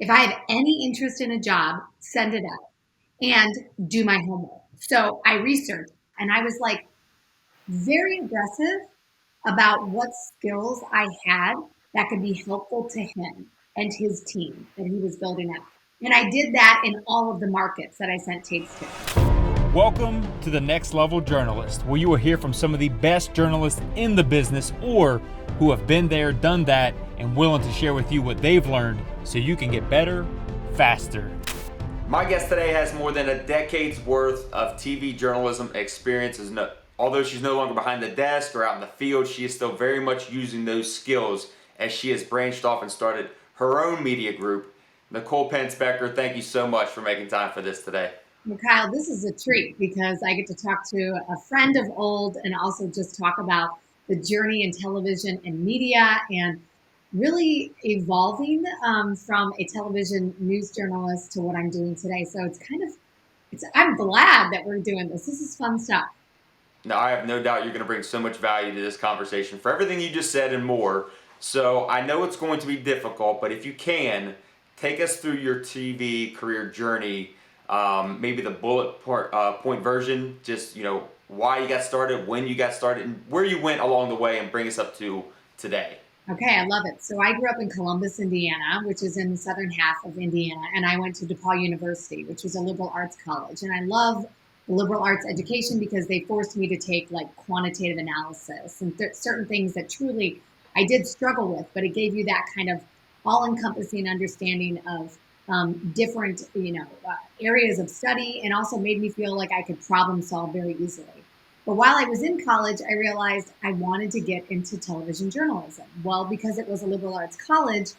if I have any interest in a job, send it out and do my homework. So I researched and I was like very aggressive about what skills I had that could be helpful to him and his team that he was building out. And I did that in all of the markets that I sent tapes to. Welcome to the Next Level Journalist, where you will hear from some of the best journalists in the business or who have been there, done that, and willing to share with you what they've learned so you can get better, faster. My guest today has more than a decade's worth of TV journalism experience. Although she's no longer behind the desk or out in the field, she is still very much using those skills as she has branched off and started her own media group. Nicole Pence Becker, thank you so much for making time for this today. Well, Kyle, this is a treat because I get to talk to a friend of old and also just talk about the journey in television and media and really evolving from a television news journalist to what I'm doing today. So I'm glad that we're doing this. This is fun stuff. Now, I have no doubt you're going to bring so much value to this conversation for everything you just said and more. So I know it's going to be difficult, but if you can, take us through your TV career journey, maybe the point version, just, why you got started, when you got started, and where you went along the way, and bring us up to today. Okay, I love it. So I grew up in Columbus, Indiana, which is in the southern half of Indiana, and I went to DePaul University, which was a liberal arts college. And I love the liberal arts education because they forced me to take like quantitative analysis and certain things that truly I did struggle with, but it gave you that kind of all-encompassing understanding of different, areas of study, and also made me feel like I could problem solve very easily. But while I was in college, I realized I wanted to get into television journalism. Well, because it was a liberal arts college,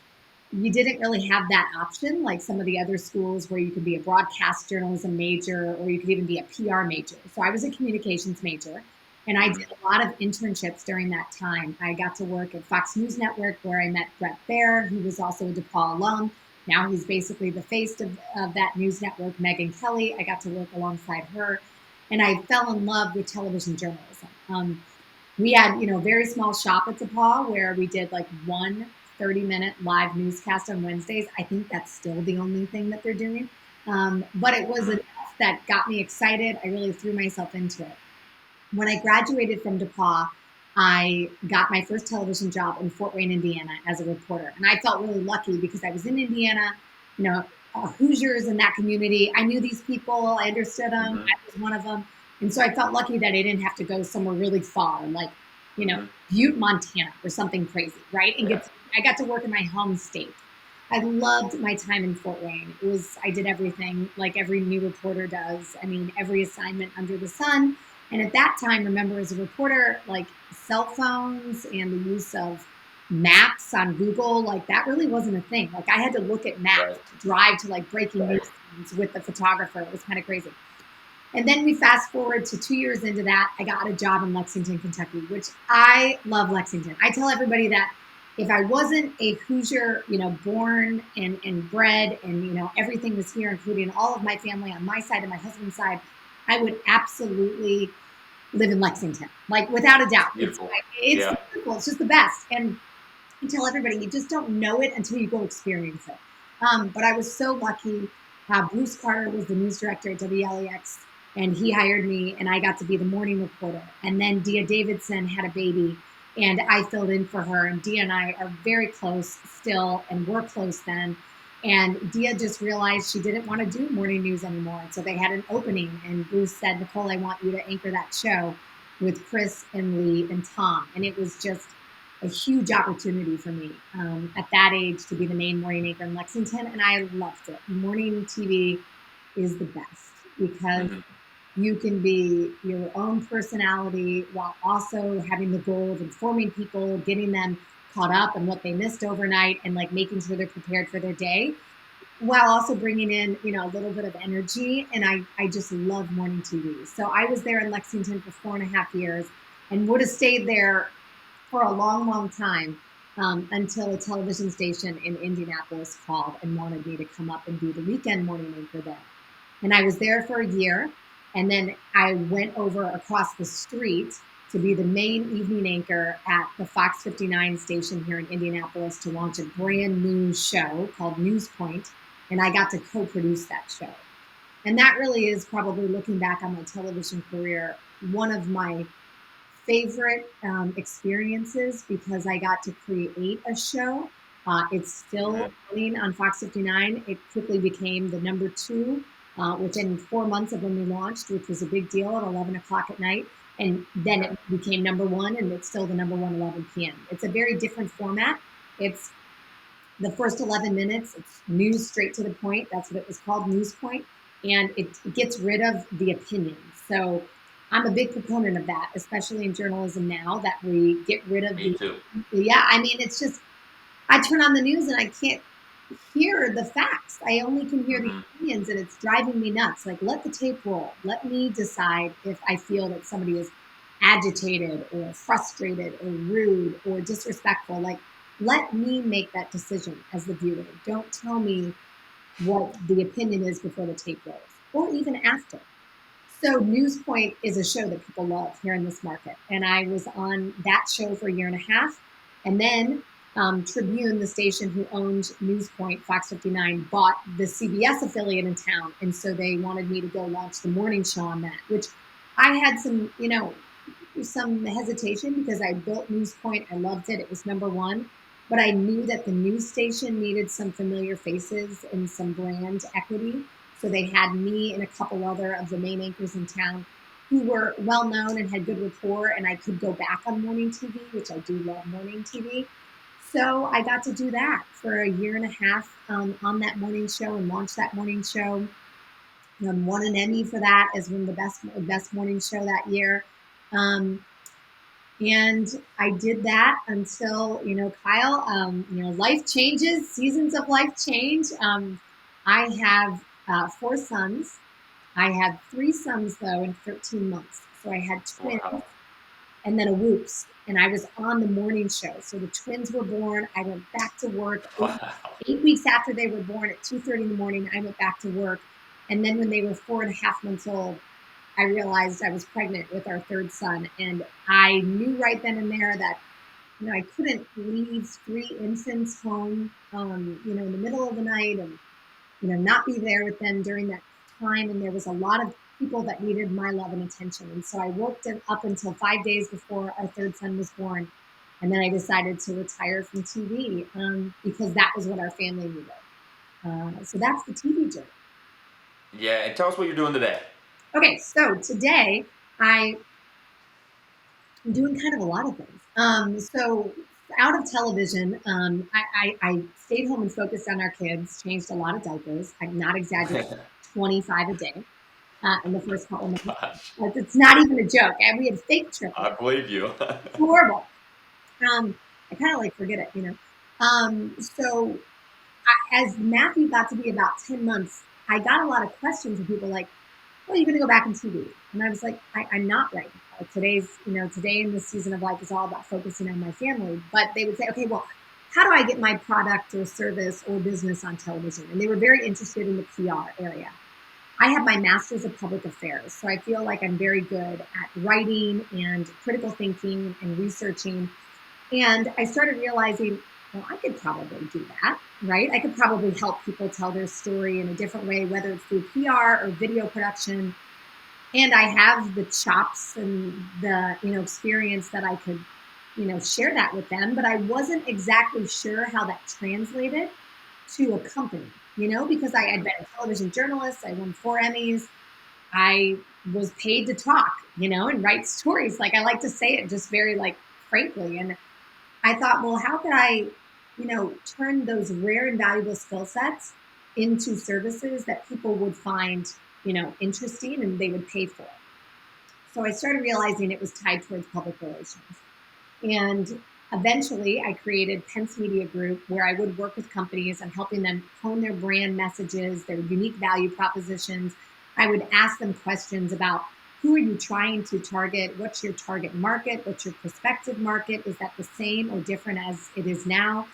you didn't really have that option like some of the other schools where you could be a broadcast journalism major or you could even be a PR major. So I was a communications major and I did a lot of internships during that time. I got to work at Fox News Network where I met Brett Baer, who was also a DePaul alum. Now he's basically the face of that news network, Megyn Kelly. I got to work alongside her. And I fell in love with television journalism. We had, a very small shop at DePaul where we did like one 30-minute live newscast on Wednesdays. I think that's still the only thing that they're doing. But it was enough that got me excited. I really threw myself into it. When I graduated from DePaul, I got my first television job in Fort Wayne, Indiana as a reporter. And I felt really lucky because I was in Indiana, Hoosiers in that community. I knew these people. I understood them. I was one of them. And so I felt lucky that I didn't have to go somewhere really far, like, Butte, Montana or something crazy, right? And I got to work in my home state. I loved my time in Fort Wayne. I did everything like every new reporter does. I mean, every assignment under the sun. And at that time, remember, as a reporter, like cell phones and the use of maps on Google, like that really wasn't a thing. Like I had to look at maps to drive to like breaking news with the photographer. It was kind of crazy. And then we fast forward to 2 years into that, I got a job in Lexington, Kentucky, which I love Lexington. I tell everybody that if I wasn't a Hoosier, born and bred and, everything was here, including all of my family on my side and my husband's side, I would absolutely live in Lexington, like without a doubt. Beautiful. It's beautiful. It's just the best. And I tell everybody, you just don't know it until you go experience it. But I was so lucky. Bruce Carter was the news director at WLEX, and he hired me, and I got to be the morning reporter. And then Dia Davidson had a baby, and I filled in for her. And Dia and I are very close still, and we're close then. And Dia just realized she didn't want to do morning news anymore. And so they had an opening, and Bruce said, Nicole, I want you to anchor that show with Chris and Lee and Tom. And it was just a huge opportunity for me at that age to be the main morning anchor in Lexington. And I loved it. Morning TV is the best because you can be your own personality while also having the goal of informing people, getting them caught up on what they missed overnight and like making sure they're prepared for their day while also bringing in, a little bit of energy. And I just love morning TV. So I was there in Lexington for 4.5 years and would have stayed there for a long, long time until a television station in Indianapolis called and wanted me to come up and be the weekend morning anchor there. And I was there for a year. And then I went over across the street to be the main evening anchor at the Fox 59 station here in Indianapolis to launch a brand new show called News Point, and I got to co-produce that show. And that really is, probably looking back on my television career, one of my favorite experiences, because I got to create a show. It's still running on Fox 59. It quickly became the number two within 4 months of when we launched, which was a big deal, at 11 o'clock at night. And then it became number one, and it's still the number one 11 p.m. It's a very different format. It's the first 11 minutes. It's news straight to the point. That's what it was called, News Point. And it gets rid of the opinions. So I'm a big proponent of that, especially in journalism now, that we get rid of Me too. Yeah, I mean, it's just, I turn on the news and I can't hear the facts. I only can hear the opinions, and it's driving me nuts. Like, let the tape roll. Let me decide if I feel that somebody is agitated or frustrated or rude or disrespectful. Like, let me make that decision as the viewer. Don't tell me what the opinion is before the tape rolls, or even after. So Newspoint is a show that people love here in this market. And I was on that show for a year and a half. And then Tribune, the station who owned Newspoint, Fox 59, bought the CBS affiliate in town. And so they wanted me to go launch the morning show on that, which I had some, some hesitation, because I built Newspoint. I loved it. It was number one. But I knew that the news station needed some familiar faces and some brand equity. So they had me and a couple other of the main anchors in town who were well known and had good rapport, and I could go back on morning TV, which I do love morning TV. So I got to do that for a year and a half on that morning show, and launch that morning show. Won an Emmy for that as one of the best morning show that year. And I did that until, Kyle, life changes, seasons of life change. I have 4 sons. I had 3 sons, though, in 13 months. So I had twins. Wow. And then a whoops. And I was on the morning show. So the twins were born. I went back to work. Wow. 8 weeks after they were born, at 2:30 in the morning, I went back to work. And then when they were 4.5 months old, I realized I was pregnant with our 3rd son. And I knew right then and there that, I couldn't leave 3 infants home, in the middle of the night, and, not be there with them during that time. And there was a lot of people that needed my love and attention. And so I worked up until 5 days before our 3rd son was born. And then I decided to retire from TV because that was what our family needed. So that's the TV journey. Yeah, and tell us what you're doing today. Okay, so today I'm doing kind of a lot of things. So out of television, I stayed home and focused on our kids, changed a lot of diapers. I'm not exaggerating, 25 a day in the first couple months. Like, it's not even a joke. And we had fake triplets. I believe you. Horrible. I kind of forget it, So as Matthew got to be about 10 months, I got a lot of questions from people like, well, you're going to go back on TV. And I was like, I'm not right now. Today in this season of life is all about focusing on my family. But they would say, okay, well, how do I get my product or service or business on television? And they were very interested in the PR area. I have my master's of public affairs, so I feel like I'm very good at writing and critical thinking and researching. And I started realizing, well, I could probably do that, right? I could probably help people tell their story in a different way, whether it's through PR or video production. And I have the chops and the, experience that I could, share that with them. But I wasn't exactly sure how that translated to a company, because I had been a television journalist. I won 4 Emmys. I was paid to talk, and write stories. Like, I like to say it just very, frankly. And I thought, well, how could I turn those rare and valuable skill sets into services that people would find, interesting, and they would pay for it. So I started realizing it was tied towards public relations. And eventually I created Pence Media Group, where I would work with companies and helping them hone their brand messages, their unique value propositions. I would ask them questions about, who are you trying to target? What's your target market? What's your prospective market? Is that the same or different as it is now?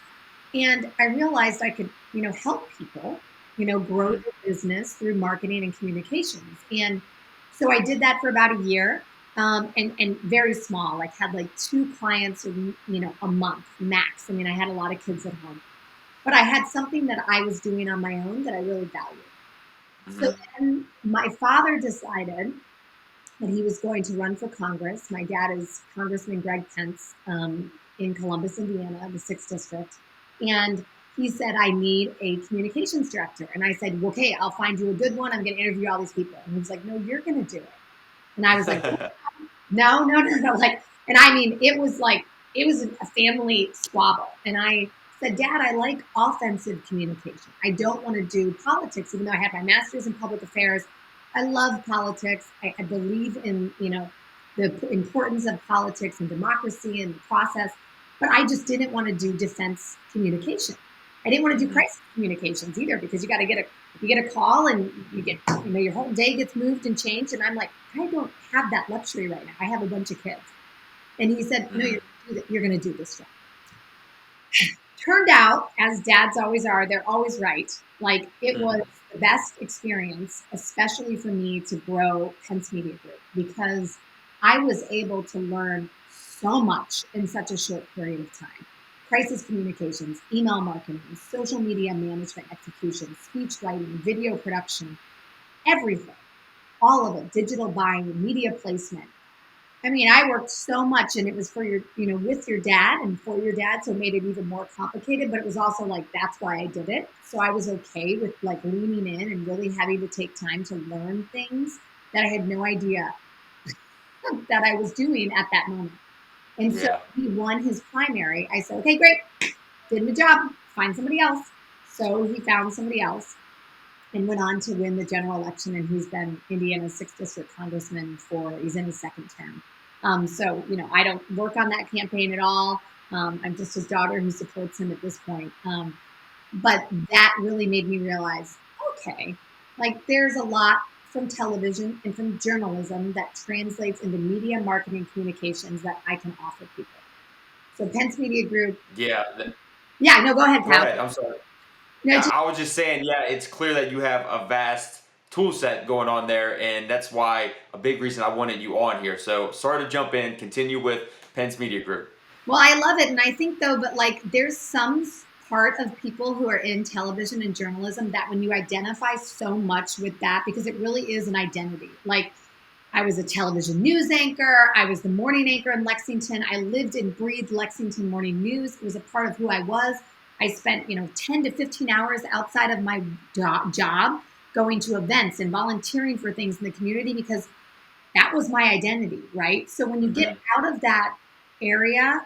And I realized I could, help people, grow their business through marketing and communications. And so I did that for about a year. and very small, like had like 2 clients, a month max. I mean, I had a lot of kids at home, but I had something that I was doing on my own that I really valued. So Hmm. then my father decided that he was going to run for Congress. My dad is Congressman Greg Pence in Columbus, Indiana, the 6th district. And he said, I need a communications director. And I said, well, okay, I'll find you a good one. I'm going to interview all these people. And he was like, no, you're going to do it. And I was like, no, no, no, no. Like, and I mean, it was a family squabble. And I said, Dad, I like offensive communication. I don't want to do politics, even though I had my master's in public affairs. I love politics. I believe in, the importance of politics and democracy and the process, but I just didn't want to do defense communication. I didn't want to do Hmm. crisis communications either, because you get a call and you get, your whole day gets moved and changed. And I'm like, I don't have that luxury right now. I have a bunch of kids. And he said, no, Hmm. you're going to do this job. Turned out, as dads always are, they're always right. Like, it was Hmm. the best experience, especially for me, to grow Pence Media Group, because I was able to learn so much in such a short period of time. Crisis communications, email marketing, social media management execution, speech writing, video production, everything, all of it, digital buying, media placement. I mean, I worked so much, and it was for your, with your dad and for your dad. So it made it even more complicated, but it was also like, that's why I did it. So I was okay with like leaning in and really having to take time to learn things that I had no idea that I was doing at that moment. And so Yeah. he won his primary. I said, okay, great, did my job, find somebody else. So he found somebody else and went on to win the general election. And he's been Indiana's 6th district congressman he's in his second term. So, I don't work on that campaign at all. I'm just his daughter who supports him at this point. But that really made me realize, okay, like there's a lot from television and from journalism that translates into media marketing communications that I can offer people. So Pence Media Group. Yeah. Yeah, no, go ahead, Go Kyle. ahead. I'm sorry. No, just, I was just saying, yeah, it's clear that you have a vast tool set going on there, and that's why a big reason I wanted you on here. So sorry to jump in. Continue with Pence Media Group. well, I love it. And I think, though, but like there's some part of people who are in television and journalism that when you identify so much with that, because it really is an identity. Like, I was a television news anchor. I was the morning anchor in Lexington. I lived and breathed Lexington morning news. It was a part of who I was. I spent, 10 to 15 hours outside of my job going to events and volunteering for things in the community, because that was my identity, right? So when you get Hmm. out of that area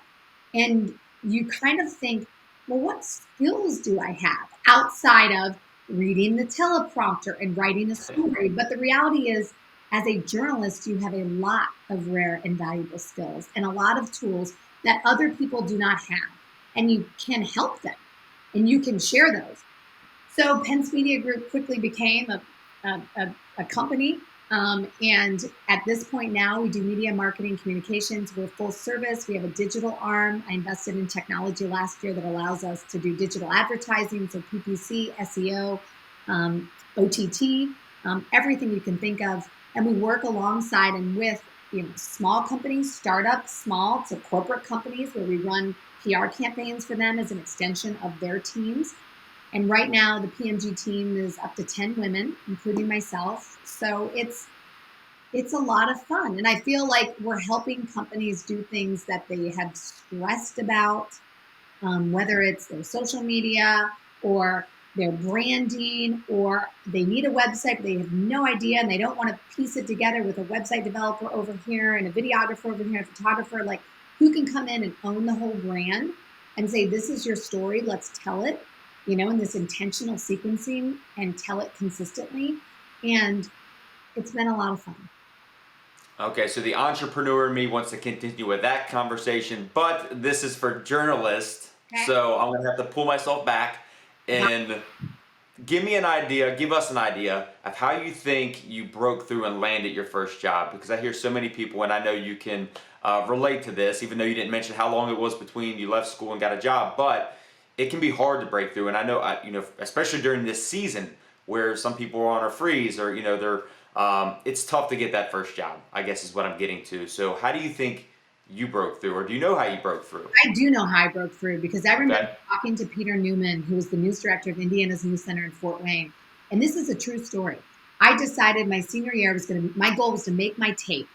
and you kind of think, well, what skills do I have outside of reading the teleprompter and writing a story? But the reality is, as a journalist, you have a lot of rare and valuable skills and a lot of tools that other people do not have. And you can help them and you can share those. So Pence Media Group quickly became a company. And at this point now, we do media marketing communications. We're full service. We have a digital arm. I invested in technology last year that allows us to do digital advertising, so PPC, SEO, OTT, everything you can think of. And we work alongside and with small companies, startups, small to corporate companies, where we run PR campaigns for them as an extension of their teams. And right now, the PMG team is up to 10 women, including myself. So it's a lot of fun. And I feel like we're helping companies do things that they have stressed about, whether it's their social media or their branding, or they need a website, but they have no idea and they don't want to piece it together with a website developer over here and a videographer over here and a photographer. Like, who can come in and own the whole brand and say, this is your story, let's tell it, in this intentional sequencing and tell it consistently. And it's been a lot of fun. Okay, so the entrepreneur in me wants to continue with that conversation, but this is for journalists, Okay. so I'm gonna have to pull myself back and give us an idea of how you think you broke through and landed your first job. Because I hear so many people, and I know you can relate to this, even though you didn't mention how long it was between you left school and got a job, but it can be hard to break through. And I know, especially during this season, where some people are on a freeze, or they're it's tough to get that first job, I guess is what I'm getting to. So how do you think you broke through, or do you know how you broke through? I do know how I broke through because I remember Okay. talking to Peter Newman, who was the news director of Indiana's News Center in Fort Wayne. And this is a true story. I decided my senior year my goal was to make my tape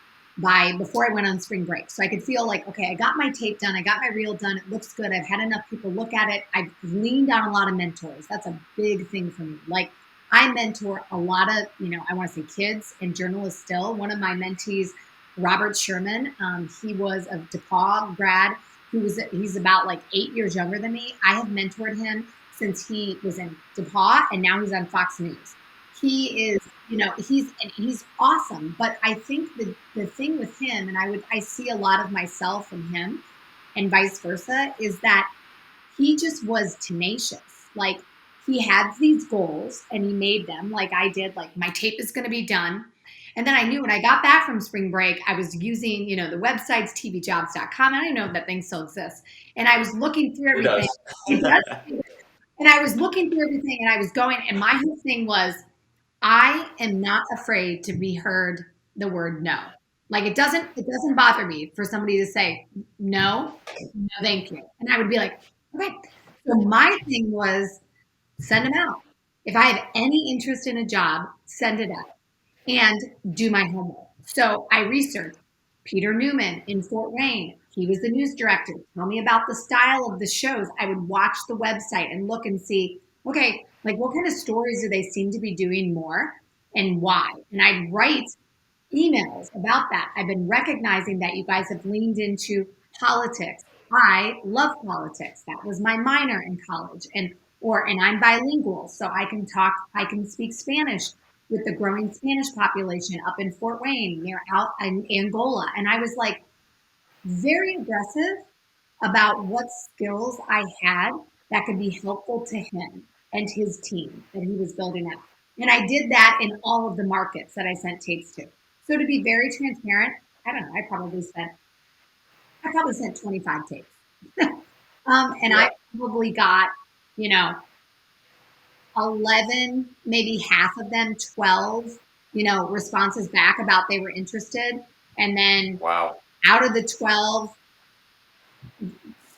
before I went on spring break. So I could feel like, okay, I got my tape done. I got my reel done. It looks good. I've had enough people look at it. I've leaned on a lot of mentors. That's a big thing for me. Like I mentor a lot of, I want to say kids and journalists still. One of my mentees, Robert Sherman, he was a DePaul grad. He's about like 8 years younger than me. I have mentored him since he was in DePaul, and now he's on Fox News. He is, he's awesome. But I think the thing with him, and I see a lot of myself in him, and vice versa, is that he just was tenacious. Like he had these goals and he made them like I did. Like my tape is going to be done. And then I knew when I got back from spring break, I was using, the websites, tvjobs.com. And I know that thing still exists. And I was looking through Who everything. does? It does. And I was looking through everything and I was going, and my whole thing was, I am not afraid to be heard the word no. Like it doesn't bother me for somebody to say no, no, thank you. And I would be like, okay. So my thing was send them out. If I have any interest in a job, send it out and do my homework. So I researched Peter Newman in Fort Wayne. He was the news director. Tell me about the style of the shows. I would watch the website and look and see, okay, like what kind of stories do they seem to be doing more and why? And I'd write emails about that. I've been recognizing that you guys have leaned into politics. I love politics. That was my minor in college. And I'm bilingual, so I can speak Spanish with the growing Spanish population up in Fort Wayne, near out in Angola. And I was like very aggressive about what skills I had that could be helpful to him and his team that he was building out. And I did that in all of the markets that I sent tapes to. So to be very transparent, I don't know, I probably sent 25 tapes. And Yeah. I probably got, you know, 11, maybe half of them, 12, responses back about they were interested. And then Wow. out of the 12,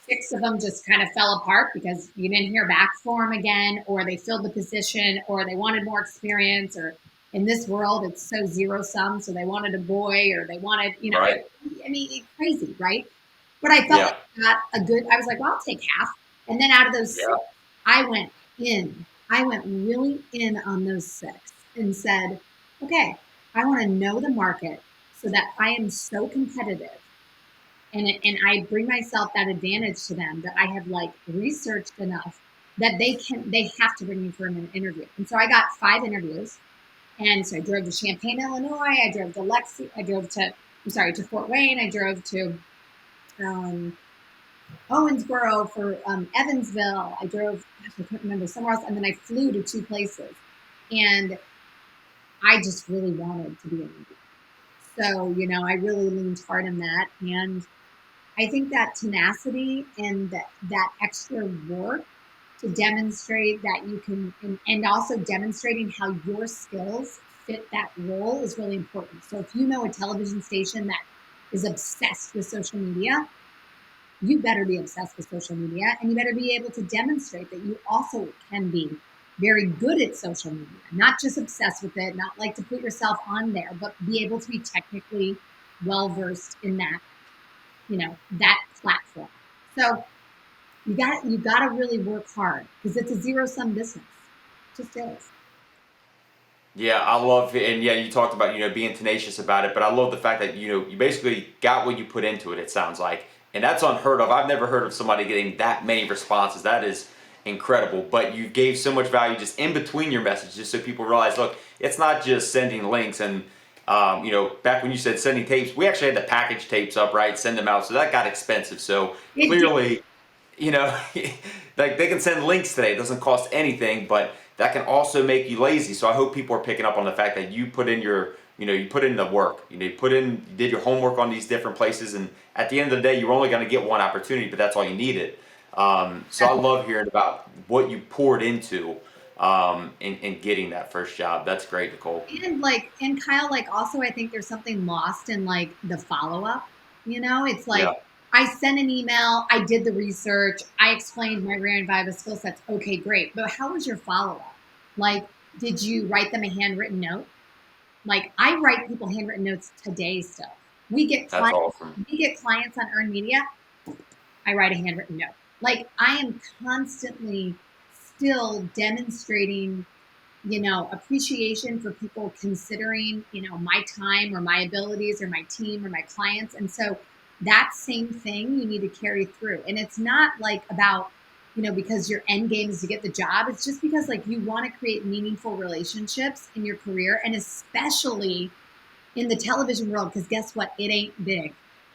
6 of them just kind of fell apart because you didn't hear back from them again, or they filled the position, or they wanted more experience, or in this world, it's so zero sum. So they wanted a boy, or they wanted, Right. I mean, it's crazy, right? But I felt Yeah. like I got I was like, well, I'll take half. And then out of those Yeah. 6, I went in. I went really in on those 6 and said, okay, I want to know the market so that I am so competitive, and I bring myself that advantage to them that I have like researched enough that they have to bring me for an interview. And so I got 5 interviews. And so I drove to Champaign, Illinois. I drove to to Fort Wayne. I drove to um, Owensboro for Evansville. I drove, gosh, I can't remember, somewhere else. And then I flew to 2 places. And I just really wanted to be in India. So, I really leaned hard in that. And I think that tenacity and that extra work to demonstrate that you can, and also demonstrating how your skills fit that role is really important. So if you know a television station that is obsessed with social media, you better be obsessed with social media, and you better be able to demonstrate that you also can be very good at social media, not just obsessed with it, not like to put yourself on there, but be able to be technically well versed in that platform. So you got to really work hard because it's a zero sum business. It just is. Yeah, I love it. And yeah, you talked about, being tenacious about it, but I love the fact that, you basically got what you put into it, it sounds like. And that's unheard of. I've never heard of somebody getting that many responses. That is incredible. But you gave so much value just in between your messages, just so people realize, look, it's not just sending links. And, back when you said sending tapes, we actually had to package tapes up, right? Send them out. So that got expensive. So It did. clearly, you know, like they can send links today. It doesn't cost anything, but that can also make you lazy. So I hope people are picking up on the fact that you put in you put in the work. You did your homework on these different places, and at the end of the day, you're only going to get one opportunity, but that's all you needed. So I love hearing about what you poured into in getting that first job. That's great, Nicole. And Kyle, like also I think there's something lost in like the follow-up. It's Yeah, like I sent an email, I did the research, I explained my rare and viable skill sets. Okay, great. But how was your follow-up? Like, did you write them a handwritten note? Like I write people handwritten notes today still. We get that's clients, awesome. we get clients on earned media. I write a handwritten note. Like I am constantly still demonstrating, appreciation for people considering, my time or my abilities or my team or my clients. And so that same thing you need to carry through. And it's not like about, because your end game is to get the job. It's just because like you want to create meaningful relationships in your career, and especially in the television world, because guess what? It ain't big.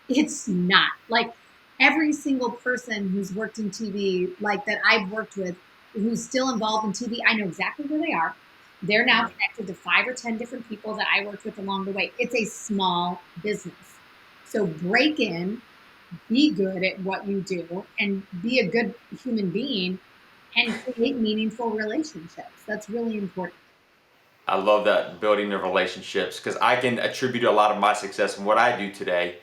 It's not. Like every single person who's worked in TV, like that I've worked with, who's still involved in TV, I know exactly where they are. They're now Mhm. connected to 5 or 10 different people that I worked with along the way. It's a small business. So break in, be good at what you do, and be a good human being and create meaningful relationships. That's really important. I love that, building the relationships, because I can attribute a lot of my success and what I do today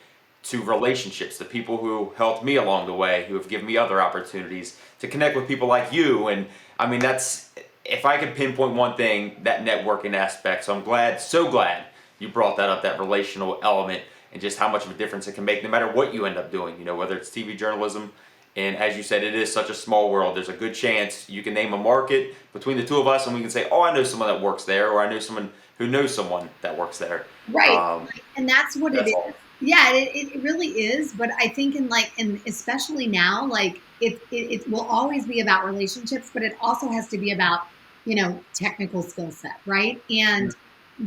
to relationships, the people who helped me along the way, who have given me other opportunities to connect with people like you. And I mean, that's, if I could pinpoint one thing, that networking aspect. So I'm glad, so glad you brought that up, that relational element, and just how much of a difference it can make no matter what you end up doing, whether it's TV journalism. And as you said, it is such a small world. There's a good chance you can name a market between the two of us, and we can say, "Oh, I know someone that works there," or "I know someone who knows someone that works there." Right. Um, And that's what it that's is. all. Yeah, it really is. But I think and especially now, like it will always be about relationships, but it also has to be about, technical skill set, right? And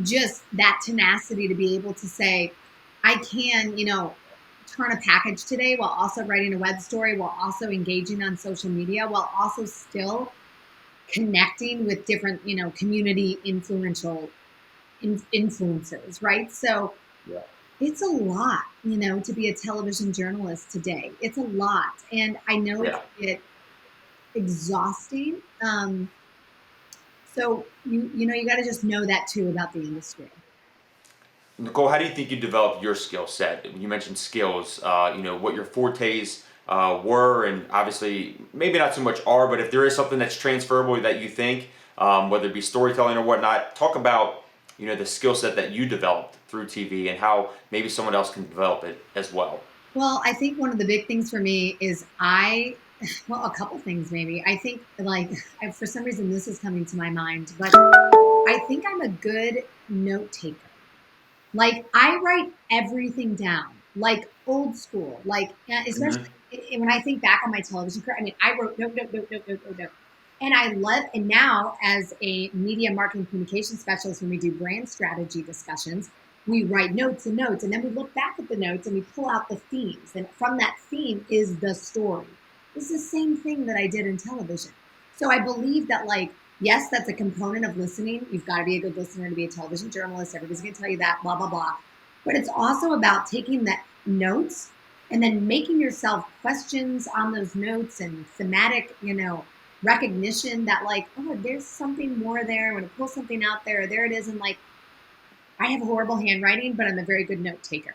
just that tenacity to be able to say, I can, turn a package today while also writing a web story, while also engaging on social media, while also still connecting with different, community influencers, right? So Yeah. it's a lot, to be a television journalist today. It's a lot. And I know it Yeah. can get exhausting. So you got to just know that too about the industry. Nicole, how do you think you developed your skill set? You mentioned skills, what your fortes were, and obviously maybe not so much are, but if there is something that's transferable that you think, whether it be storytelling or whatnot, talk about, the skill set that you developed through TV and how maybe someone else can develop it as well. Well, I think one of the big things for me is well, a couple things maybe. I think like for some reason this is coming to my mind, but I think I'm a good note taker. Like I write everything down, like old school, like especially Hmm. when I think back on my television career. I mean, I wrote note, note, note, note, note, note, note. And I love, and now as a media marketing communication specialist, when we do brand strategy discussions, we write notes and notes, and then we look back at the notes and we pull out the themes. And from that theme is the story. It's the same thing that I did in television. So I believe that, like, yes, that's a component of listening. You've got to be a good listener to be a television journalist. Everybody's going to tell you that, blah, blah, blah. But it's also about taking that notes and then making yourself questions on those notes and thematic, recognition that like, oh, there's something more there. When I pull something out there it is. And like, I have horrible handwriting, but I'm a very good note taker.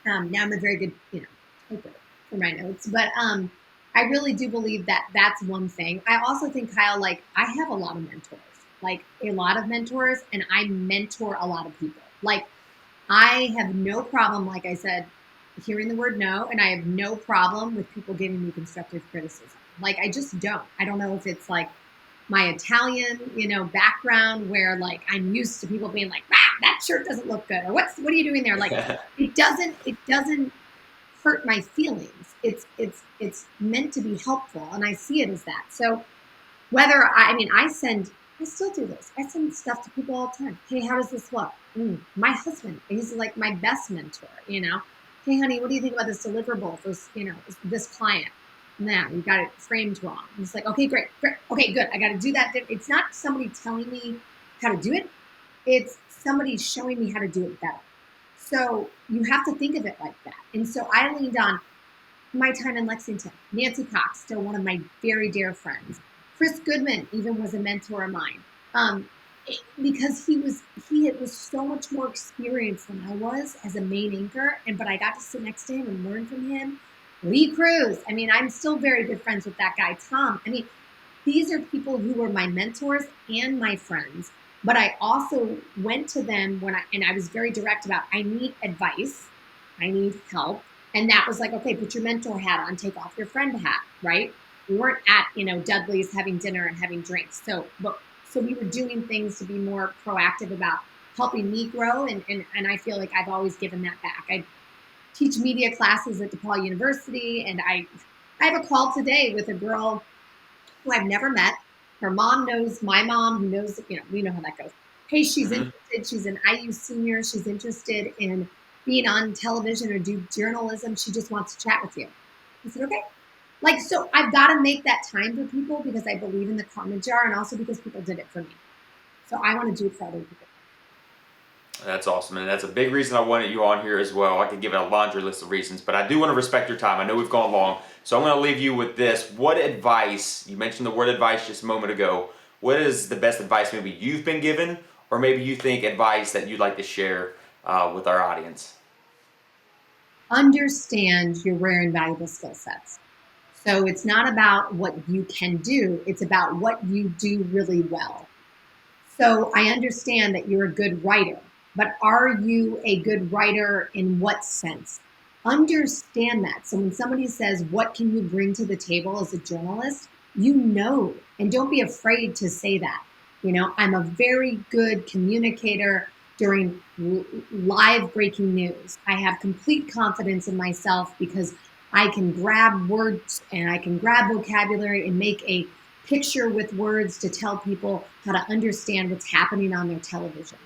Now I'm a very good, taker for my notes, but I really do believe that that's one thing. I also think, Kyle, like I have a lot of mentors, like a lot of mentors, and I mentor a lot of people. Like I have no problem, like I said, hearing the word no, and I have no problem with people giving me constructive criticism. Like I just don't. I don't know if it's like my Italian, background where like I'm used to people being like, that shirt doesn't look good, or what are you doing there? Like it doesn't hurt my feelings. It's meant to be helpful, and I see it as that. So whether I still do this. I send stuff to people all the time. Hey, how does this look? My husband, he's like my best mentor. Hey, honey, what do you think about this deliverable for this client? Nah, you got it framed wrong. And it's like, okay, great, great, okay, good. I got to do that. It's not somebody telling me how to do it. It's somebody showing me how to do it better. So you have to think of it like that. And so I leaned on my time in Lexington. Nancy Cox, still one of my very dear friends. Chris Goodman even was a mentor of mine. Because he was so much more experienced than I was as a main anchor, but I got to sit next to him and learn from him. Lee Cruz, I mean, I'm still very good friends with that guy, Tom. I mean, these are people who were my mentors and my friends, but I also went to them and I was very direct about, I need advice, I need help. And that was like, okay, put your mentor hat on, take off your friend hat, right? We weren't at, Dudley's having dinner and having drinks. So we were doing things to be more proactive about helping me grow. And I feel like I've always given that back. I teach media classes at DePaul University, and I have a call today with a girl who I've never met. Her mom knows my mom, who knows, we know how that goes. Hey, she's interested. She's an IU senior. She's interested in being on television or do journalism. She just wants to chat with you. I said, okay. So I've got to make that time for people because I believe in the karma jar, and also because people did it for me. So I want to do it for other people. That's awesome, and that's a big reason I wanted you on here as well. I could give it a laundry list of reasons, but I do want to respect your time. I know we've gone long, so I'm going to leave you with this. What advice, you mentioned the word advice just a moment ago, what is the best advice maybe you've been given, or maybe you think advice that you'd like to share with our audience? Understand your rare and valuable skill sets. So it's not about what you can do, it's about what you do really well. So I understand that you're a good writer, but are you a good writer in what sense? Understand that. So when somebody says, what can you bring to the table as a journalist? And don't be afraid to say that. I'm a very good communicator during live breaking news. I have complete confidence in myself because I can grab words and I can grab vocabulary and make a picture with words to tell people how to understand what's happening on their television.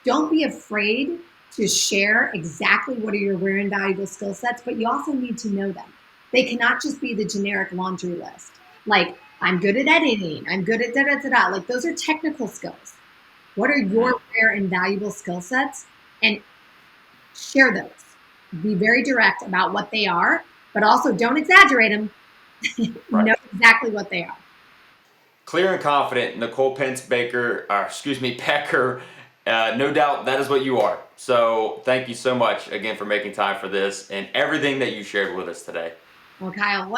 Don't be afraid to share exactly what are your rare and valuable skill sets, but you also need to know them. They cannot just be the generic laundry list. Like, I'm good at editing, I'm good at da-da-da-da. Like, those are technical skills. What are your rare and valuable skill sets? And share those. Be very direct about what they are, but also don't exaggerate them. Right. Know exactly what they are. Clear and confident, Nicole Pence Becker, Becker. No doubt that is what you are. So thank you so much again for making time for this and everything that you shared with us today. Well, Kyle,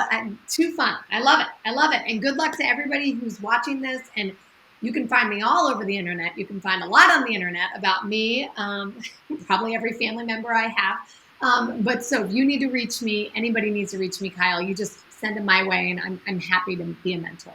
too fun. I love it. I love it. And good luck to everybody who's watching this. And you can find me all over the internet. You can find a lot on the internet about me, probably every family member I have. But so if you need to reach me, anybody needs to reach me, Kyle, you just send them my way, and I'm happy to be a mentor.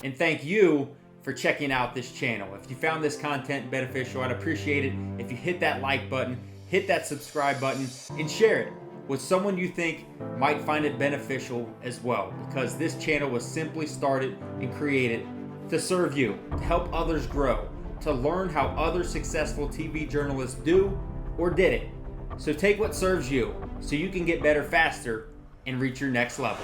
And thank you for checking out this channel. If you found this content beneficial, I'd appreciate it if you hit that like button, hit that subscribe button, and share it with someone you think might find it beneficial as well, because this channel was simply started and created to serve you, to help others grow, to learn how other successful TV journalists do or did it. So take what serves you so you can get better faster and reach your next level.